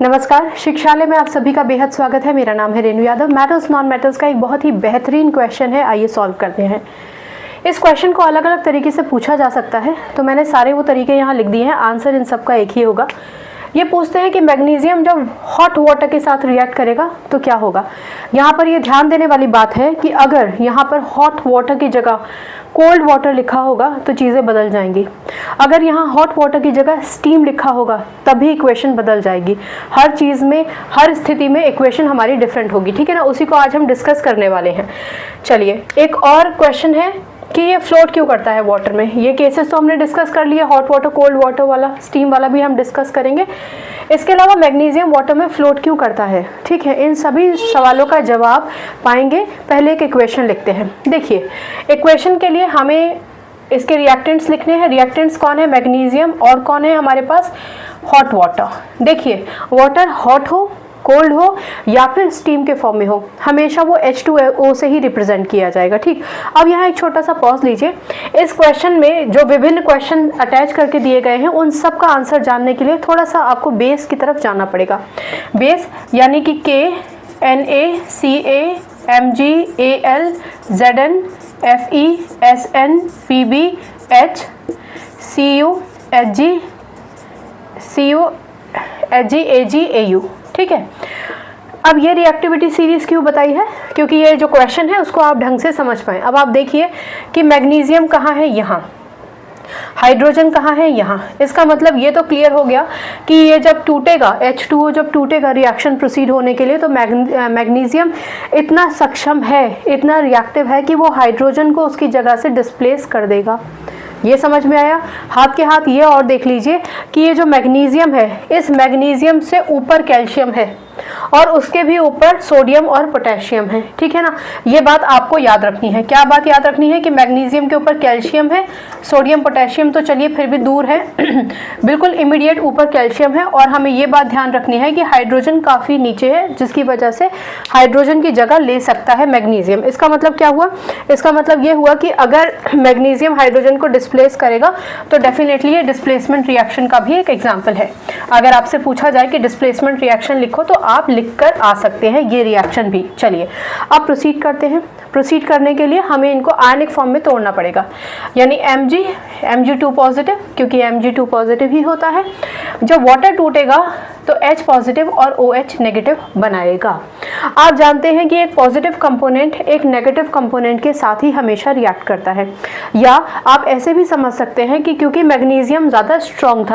नमस्कार, शिक्षालय में आप सभी का बेहद स्वागत है। मेरा नाम है Renu Yadav. Matters non metals का एक बहुत ही बेहतरीन क्वेश्चन है, आइए सॉल्व करते हैं। इस क्वेश्चन को अलग अलग तरीके से पूछा जा सकता है, तो मैंने सारे वो तरीके यहाँ लिख दिए हैं। आंसर इन सब का एक ही होगा। ये पूछते हैं कि मैग्नीशियम जब हॉट वाटर के साथ रिएक्ट करेगा तो क्या होगा। यहाँ पर ये ध्यान देने वाली बात है कि अगर यहाँ पर हॉट वाटर की जगह कोल्ड वाटर लिखा होगा तो चीज़ें बदल जाएंगी। अगर यहाँ हॉट वाटर की जगह स्टीम लिखा होगा तभी इक्वेशन बदल जाएगी। हर चीज़ में, हर स्थिति में इक्वेशन हमारी डिफरेंट होगी, ठीक है ना। उसी को आज हम डिस्कस करने वाले हैं। चलिए, एक और क्वेश्चन है कि ये फ्लोट क्यों करता है वाटर में। ये केसेस तो हमने डिस्कस कर लिए, हॉट वाटर, कोल्ड वाटर वाला, स्टीम वाला भी हम डिस्कस करेंगे। इसके अलावा मैग्नीशियम वाटर में फ्लोट क्यों करता है, ठीक है। इन सभी सवालों का जवाब पाएंगे। पहले एक इक्वेशन लिखते हैं। देखिए, इक्वेशन के लिए हमें इसके रिएक्टेंट्स लिखने हैं। रिएक्टेंट्स कौन है? मैग्नीशियम। और कौन है हमारे पास? Hot water. देखिए, वाटर हॉट हो, कोल्ड हो या फिर स्टीम के फॉर्म में हो, हमेशा वो H2O से ही रिप्रेजेंट किया जाएगा, ठीक। अब यहाँ एक छोटा सा पॉज लीजिए। इस क्वेश्चन में जो विभिन्न क्वेश्चन अटैच करके दिए गए हैं उन सब का आंसर जानने के लिए थोड़ा सा आपको बेस की तरफ जाना पड़ेगा। बेस यानी कि K, Na, Ca, Mg, Al, Zn, Fe, Sn, Pb, H, Cu, Hg, Ag, Au, ठीक है। अब ये रिएक्टिविटी सीरीज क्यों बताई है? क्योंकि ये जो क्वेश्चन है उसको आप ढंग से समझ पाएं। अब आप देखिए कि मैग्नीशियम कहाँ है? यहाँ। हाइड्रोजन कहाँ है? यहाँ। इसका मतलब ये तो क्लियर हो गया कि ये जब टूटेगा, H2O जब टूटेगा रिएक्शन प्रोसीड होने के लिए, तो मैग्नीशियम इतना सक्षम है, इतना रिएक्टिव है कि वो हाइड्रोजन को उसकी जगह से डिस्प्लेस कर देगा। ये समझ में आया? हाथ के हाथ ये और देख लीजिए कि ये जो मैग्नीशियम है, इस मैग्नीशियम से ऊपर कैल्शियम है और उसके भी ऊपर सोडियम और पोटेशियम है, ठीक है ना। ये बात आपको याद रखनी है। क्या बात याद रखनी है? कि मैग्नीशियम के ऊपर कैल्शियम है, सोडियम पोटेशियम तो चलिए फिर भी दूर है बिल्कुल इमीडिएट ऊपर कैल्शियम है। और हमें ये बात ध्यान रखनी है कि हाइड्रोजन काफ़ी नीचे है, जिसकी वजह से हाइड्रोजन की जगह ले सकता है मैग्नीशियम। इसका मतलब क्या हुआ? इसका मतलब ये हुआ कि अगर मैग्नीशियम हाइड्रोजन को डिस्प्लेस करेगा तो डेफिनेटली ये डिस्प्लेसमेंट रिएक्शन का भी एक एग्जाम्पल है। अगर आपसे पूछा जाए कि डिस्प्लेसमेंट रिएक्शन लिखो तो आप लिखकर आ सकते हैं ये रिएक्शन भी। चलिए, अब प्रोसीड करते हैं। प्रोसीड करने के लिए हमें इनको आयनिक फॉर्म में तोड़ना पड़ेगा, यानी Mg2 पॉजिटिव, क्योंकि Mg2 पॉजिटिव ही होता है। जब वाटर टूटेगा तो H पॉजिटिव और OH नेगेटिव बनाएगा। आप जानते हैं कि एक पॉजिटिव कंपोनेंट एक नेगेटिव कंपोनेंट के साथ ही हमेशा रिएक्ट करता है। या आप ऐसे भी समझ सकते हैं कि क्योंकि मैग्नीशियम ज़्यादा स्ट्रॉन्ग था